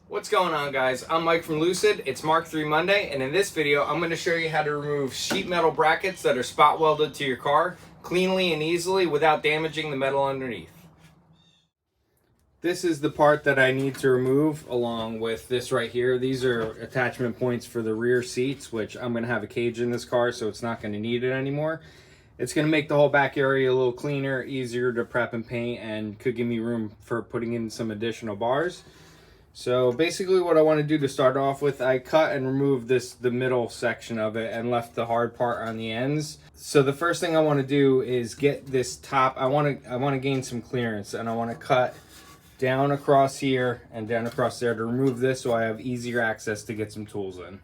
What's going on, guys? I'm Mike from Lucid. It's Mark 3 Monday, and in this video I'm going to show you how to remove sheet metal brackets that are spot welded to your car cleanly and easily without damaging the metal underneath. This is the part that I need to remove along with this right here. These are attachment points for the rear seats, which I'm going to have a cage in this car, so it's not going to need it anymore. It's going to make the whole back area a little cleaner, easier to prep and paint, and could give me room for putting in some additional bars. So basically what I want to do to start off with, I cut and removed the middle section of it and left the hard part on the ends. So the first thing I want to do is get this top. I want to gain some clearance, and I want to cut down across here and down across there to remove this so I have easier access to get some tools in.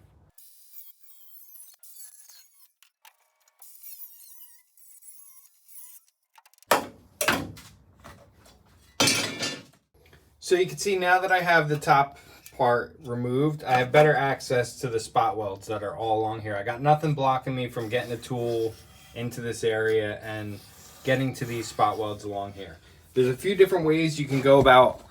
So you can see now that I have the top part removed, I have better access to the spot welds that are all along here. I got nothing blocking me from getting a tool into this area and getting to these spot welds along here. There's a few different ways you can go about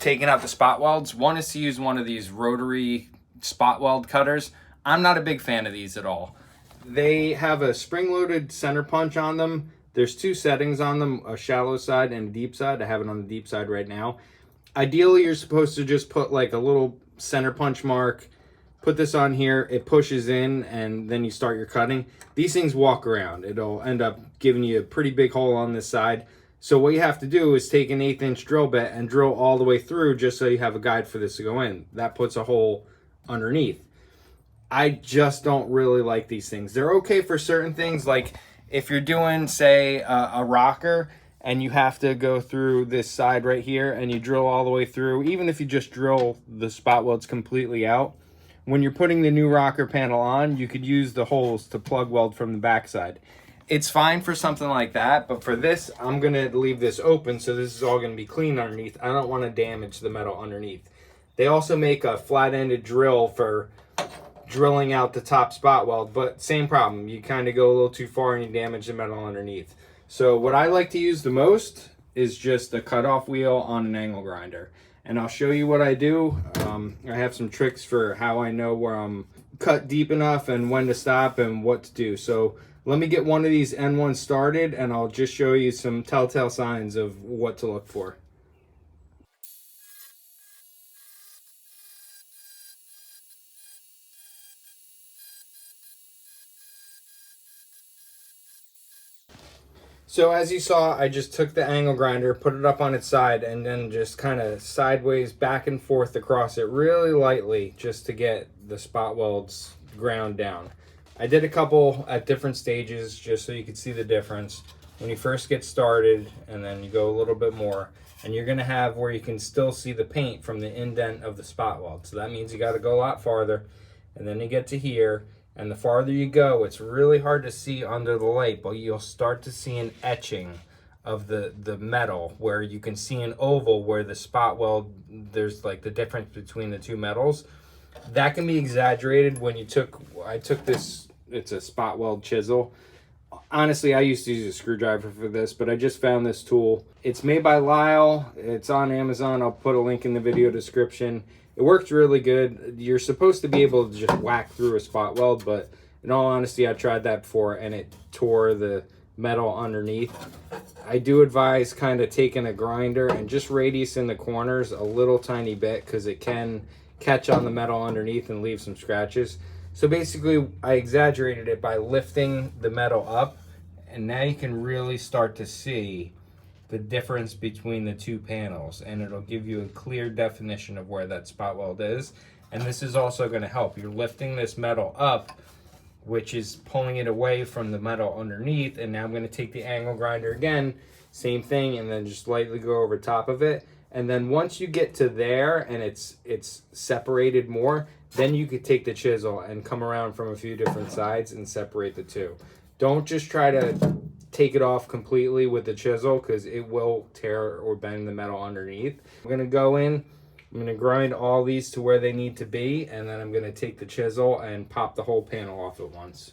taking out the spot welds. One is to use one of these rotary spot weld cutters. I'm not a big fan of these at all. They have a spring-loaded center punch on them. There's two settings on them, a shallow side and a deep side. I have it on the deep side right now. Ideally, you're supposed to just put like a little center punch mark, put this on here, it pushes in, and then you start your cutting. These things walk around. It'll end up giving you a pretty big hole on this side. So what you have to do is take an 1/8" drill bit and drill all the way through just so you have a guide for this to go in. That puts a hole underneath. I just don't really like these things. They're okay for certain things, like if you're doing, say, a rocker, and you have to go through this side right here and you drill all the way through. Even if you just drill the spot welds completely out, when you're putting the new rocker panel on, you could use the holes to plug weld from the backside. It's fine for something like that, but for this, I'm gonna leave this open so this is all gonna be clean underneath. I don't wanna damage the metal underneath. They also make a flat-ended drill for drilling out the top spot weld, but same problem. You kind of go a little too far and you damage the metal underneath. So what I like to use the most is just a cutoff wheel on an angle grinder. And I'll show you what I do. I have some tricks for how I know where I'm cut deep enough and when to stop and what to do. So let me get one of these N1s started and I'll just show you some telltale signs of what to look for. So as you saw, I just took the angle grinder, put it up on its side, and then just kind of sideways back and forth across it really lightly just to get the spot welds ground down. I did a couple at different stages just so you could see the difference. When you first get started, and then you go a little bit more, and you're going to have where you can still see the paint from the indent of the spot weld. So that means you got to go a lot farther, and then you get to here. And the farther you go, it's really hard to see under the light, but you'll start to see an etching of the metal where you can see an oval where the spot weld, there's like the difference between the two metals. That can be exaggerated when I took this, it's a spot weld chisel. Honestly, I used to use a screwdriver for this, but I just found this tool. It's made by Lyle. It's on Amazon. I'll put a link in the video description. It works really good. You're supposed to be able to just whack through a spot weld, but in all honesty, I tried that before and it tore the metal underneath. I do advise kind of taking a grinder and just radius in the corners a little tiny bit because it can catch on the metal underneath and leave some scratches. So basically, I exaggerated it by lifting the metal up, and now you can really start to see the difference between the two panels, and it'll give you a clear definition of where that spot weld is. And this is also going to help. You're lifting this metal up, which is pulling it away from the metal underneath. And now I'm going to take the angle grinder again, same thing, and then just lightly go over top of it. And then once you get to there and it's separated more, then you could take the chisel and come around from a few different sides and separate the two. Don't just try to take it off completely with the chisel because it will tear or bend the metal underneath. I'm going to go in, I'm going to grind all these to where they need to be, and then I'm going to take the chisel and pop the whole panel off at once.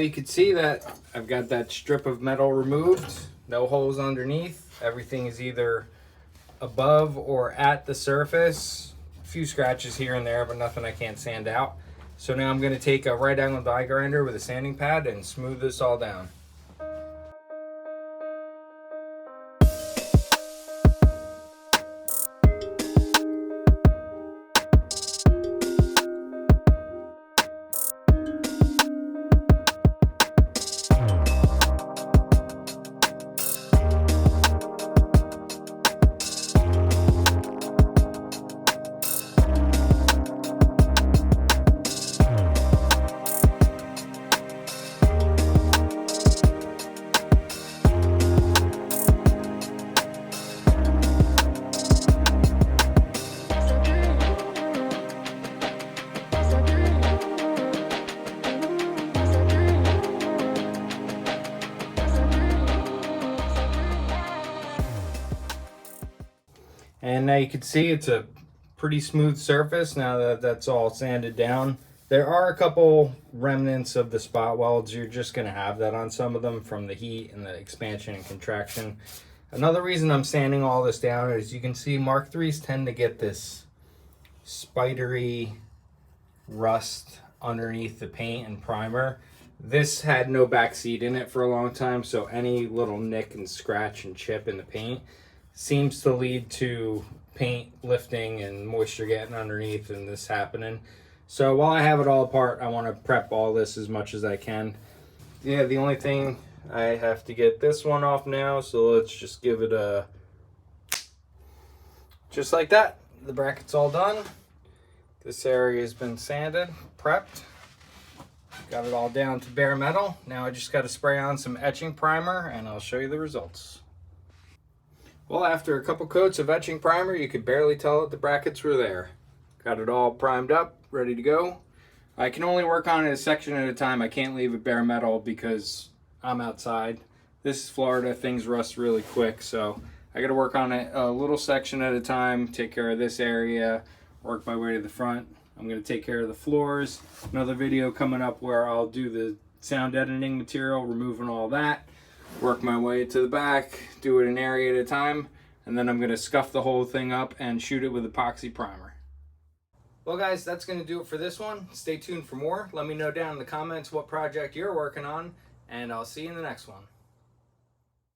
you can see that I've got that strip of metal removed, no holes underneath. Everything is either above or at the surface. A few scratches here and there, but nothing I can't sand out. So now I'm going to take a right angle die grinder with a sanding pad and smooth this all down. And now you can see it's a pretty smooth surface now that that's all sanded down. There are a couple remnants of the spot welds. You're just going to have that on some of them from the heat and the expansion and contraction. Another reason I'm sanding all this down is you can see Mark IIIs tend to get this spidery rust underneath the paint and primer. This had no backseat in it for a long time, so any little nick and scratch and chip in the paint seems to lead to paint lifting and moisture getting underneath and this happening. So while I have it all apart, I want to prep all this as much as I can. Yeah, the only thing, I have to get this one off now, so let's just give it a, just like that. The bracket's all done. This area has been sanded, prepped. Got it all down to bare metal. Now I just got to spray on some etching primer and I'll show you the results. Well, after a couple coats of etching primer, you could barely tell that the brackets were there. Got it all primed up, ready to go. I can only work on it a section at a time. I can't leave it bare metal because I'm outside. This is Florida, things rust really quick, so I gotta work on it a little section at a time, take care of this area, work my way to the front. I'm gonna take care of the floors. Another video coming up where I'll do the sound editing material, removing all that. Work my way to the back, do it an area at a time, and then I'm going to scuff the whole thing up and shoot it with epoxy primer. Well guys, that's going to do it for this one. Stay tuned for more. Let me know down in the comments what project you're working on, and I'll see you in the next one.